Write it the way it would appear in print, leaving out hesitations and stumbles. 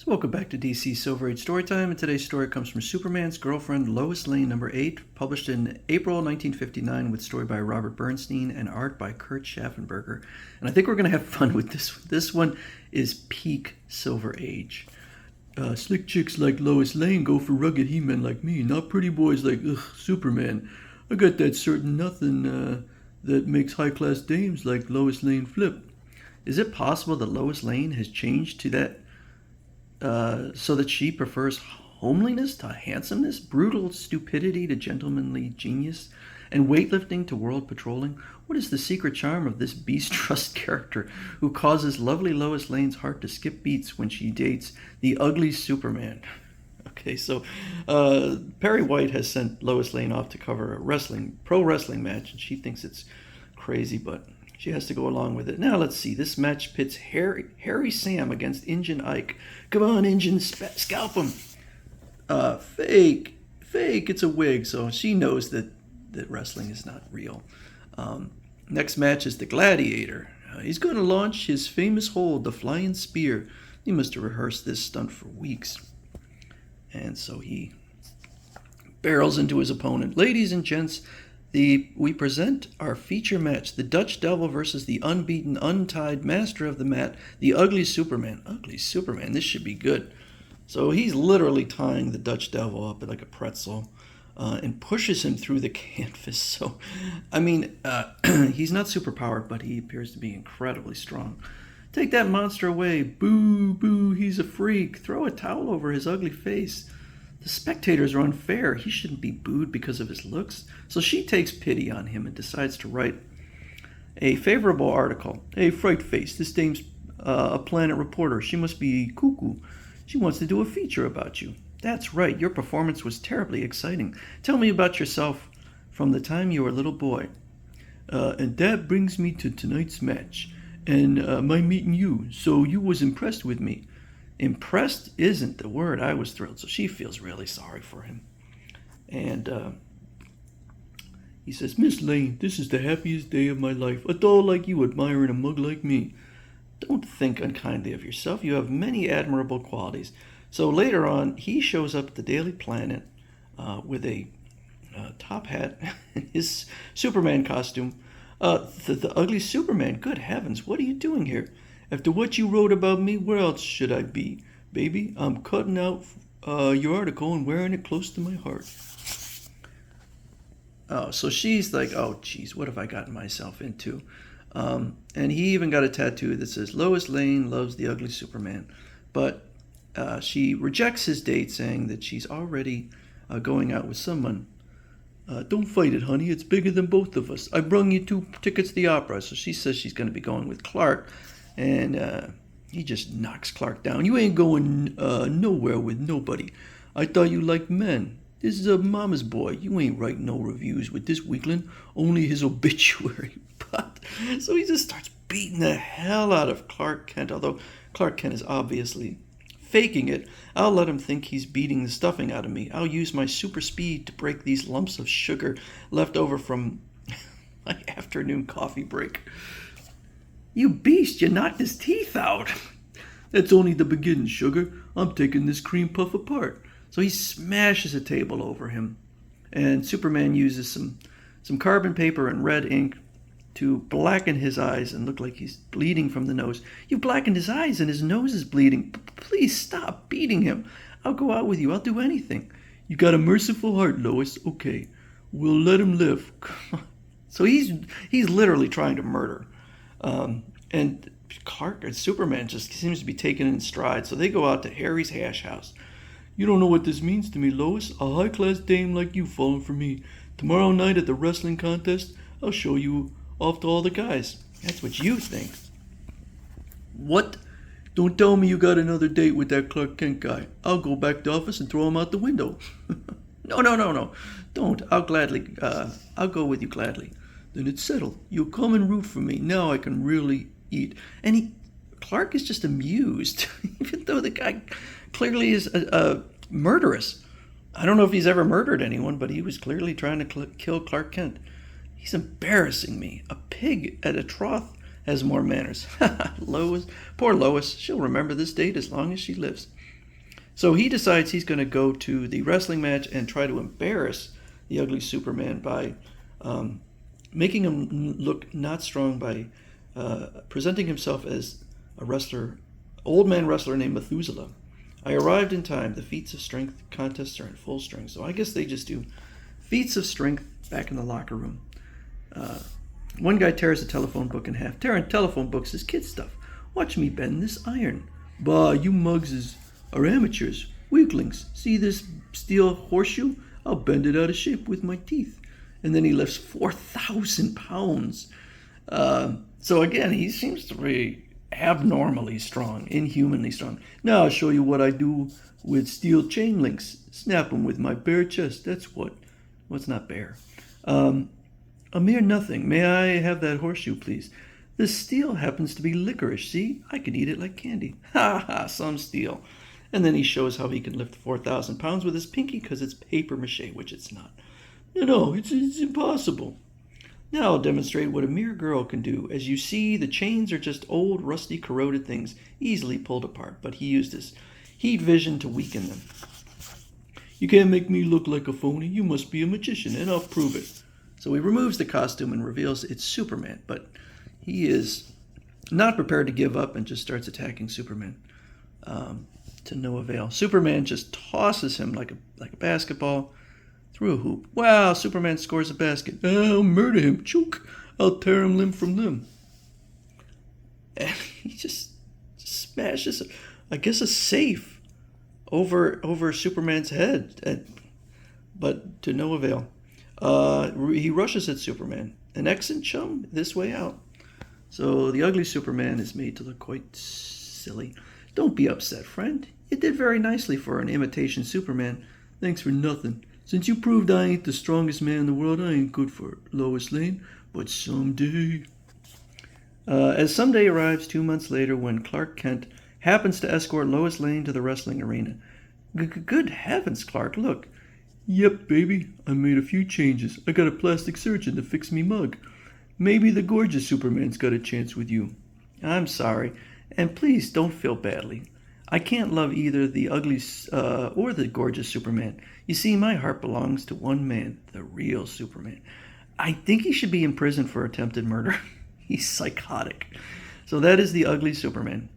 Welcome back to DC Silver Age Storytime, and today's story comes from Superman's Girlfriend, Lois Lane, number 8, published in April 1959 with story by Robert Bernstein and art by Kurt Schaffenberger. And I think we're going to have fun with this. This one is peak Silver Age. Slick chicks like Lois Lane go for rugged he-men like me, not pretty boys like, Superman. I got that certain nothing that makes high-class dames like Lois Lane flip. Is it possible that Lois Lane has changed to that so that she prefers homeliness to handsomeness, brutal stupidity to gentlemanly genius, and weightlifting to world patrolling? What is the secret charm of this beast trust character who causes lovely Lois Lane's heart to skip beats when she dates the ugly Superman? Okay, so Perry White has sent Lois Lane off to cover a pro wrestling match, and she thinks it's crazy, but she has to go along with it. Now let's see. This match pits Harry Sam against Injun Ike. Come on, Injun, scalp him. Fake. It's a wig. So she knows that wrestling is not real. Next match is the Gladiator. He's going to launch his famous hold, the Flying Spear. He must have rehearsed this stunt for weeks. And so he barrels into his opponent. Ladies and gents, we present our feature match, the Dutch Devil versus the unbeaten, untied master of the mat, the ugly Superman. Ugly Superman, this should be good. So he's literally tying the Dutch Devil up like a pretzel and pushes him through the canvas. So, I mean, he's not superpowered, but he appears to be incredibly strong. Take that monster away. Boo, boo, he's a freak. Throw a towel over his ugly face. The spectators are unfair. He shouldn't be booed because of his looks. So she takes pity on him and decides to write a favorable article. Hey, Fright Face, this dame's a Planet reporter. She must be cuckoo. She wants to do a feature about you. That's right. Your performance was terribly exciting. Tell me about yourself from the time you were a little boy. And that brings me to tonight's match and my meeting you. So you was impressed with me. Impressed isn't the word. I was thrilled. So she feels really sorry for him. And he says, Miss Lane, this is the happiest day of my life. A doll like you admiring a mug like me. Don't think unkindly of yourself. You have many admirable qualities. So later on, he shows up at the Daily Planet with a top hat and his Superman costume. The ugly Superman, good heavens, what are you doing here? After what you wrote about me, where else should I be? Baby, I'm cutting out your article and wearing it close to my heart. Oh, so she's like, oh, geez, what have I gotten myself into? And he even got a tattoo that says, Lois Lane loves the ugly Superman. But she rejects his date, saying that she's already going out with someone. Don't fight it, honey. It's bigger than both of us. I brung you 2 tickets to the opera. So she says she's going to be going with Clark. And he just knocks Clark down. You ain't going nowhere with nobody. I thought you liked men. This is a mama's boy. You ain't writing no reviews with this weakling. Only his obituary. But so he just starts beating the hell out of Clark Kent. Although Clark Kent is obviously faking it. I'll let him think he's beating the stuffing out of me. I'll use my super speed to break these lumps of sugar left over from my afternoon coffee break. You beast, you knocked his teeth out. That's only the beginning, sugar. I'm taking this cream puff apart. So he smashes a table over him. And Superman uses some carbon paper and red ink to blacken his eyes and look like he's bleeding from the nose. You blackened his eyes and his nose is bleeding. Please stop beating him. I'll go out with you. I'll do anything. You got a merciful heart, Lois. Okay, we'll let him live. So he's literally trying to murder. And Clark and Superman just seems to be taken in stride. So they go out to Harry's hash house. You don't know what this means to me, Lois. A high-class dame like you falling for me. Tomorrow night at the wrestling contest, I'll show you off to all the guys. That's what you think. What? Don't tell me you got another date with that Clark Kent guy. I'll go back to the office and throw him out the window. No. Don't. I'll go with you gladly. Then it's settled. You'll come and root for me. Now I can really eat. And Clark is just amused, even though the guy clearly is murderous. I don't know if he's ever murdered anyone, but he was clearly trying to kill Clark Kent. He's embarrassing me. A pig at a trough has more manners. Lois, poor Lois, she'll remember this date as long as she lives. So he decides he's going to go to the wrestling match and try to embarrass the ugly Superman by um, making him look not strong by presenting himself as a wrestler, old man wrestler named Methuselah. I arrived in time. The feats of strength contests are in full swing. So I guess they just do feats of strength back in the locker room. Uh, One guy tears a telephone book in half. Tearing telephone books is kid stuff. Watch me bend this iron. Bah, you mugses are amateurs, weaklings. See this steel horseshoe? I'll bend it out of shape with my teeth. And then he lifts 4,000 pounds. So again, he seems to be abnormally strong, inhumanly strong. Now I'll show you what I do with steel chain links. Snap them with my bare chest. That's what. What's not bare? A mere nothing. May I have that horseshoe, please? This steel happens to be licorice. See? I can eat it like candy. Ha ha, some steel. And then he shows how he can lift 4,000 pounds with his pinky because it's paper mache, which it's not. No, it's impossible. Now I'll demonstrate what a mere girl can do. As you see, the chains are just old, rusty, corroded things, easily pulled apart, but he used his heat vision to weaken them. You can't make me look like a phony. You must be a magician, and I'll prove it. So he removes the costume and reveals it's Superman, but he is not prepared to give up and just starts attacking Superman to no avail. Superman just tosses him like a basketball through a hoop. Wow, Superman scores a basket. I'll murder him. Chook. I'll tear him limb from limb. And he just smashes, I guess, a safe over Superman's head, but to no avail. He rushes at Superman. An exit, chum? This way out. So the ugly Superman is made to look quite silly. Don't be upset, friend. You did very nicely for an imitation Superman. Thanks for nothing. Since you proved I ain't the strongest man in the world, I ain't good for Lois Lane. But someday... As someday arrives 2 months later when Clark Kent happens to escort Lois Lane to the wrestling arena. Good heavens, Clark, look. Yep, baby, I made a few changes. I got a plastic surgeon to fix me mug. Maybe the gorgeous Superman's got a chance with you. I'm sorry, and please don't feel badly. I can't love either the ugly or the gorgeous Superman. You see, my heart belongs to one man, the real Superman. I think he should be in prison for attempted murder. He's psychotic. So that is the ugly Superman.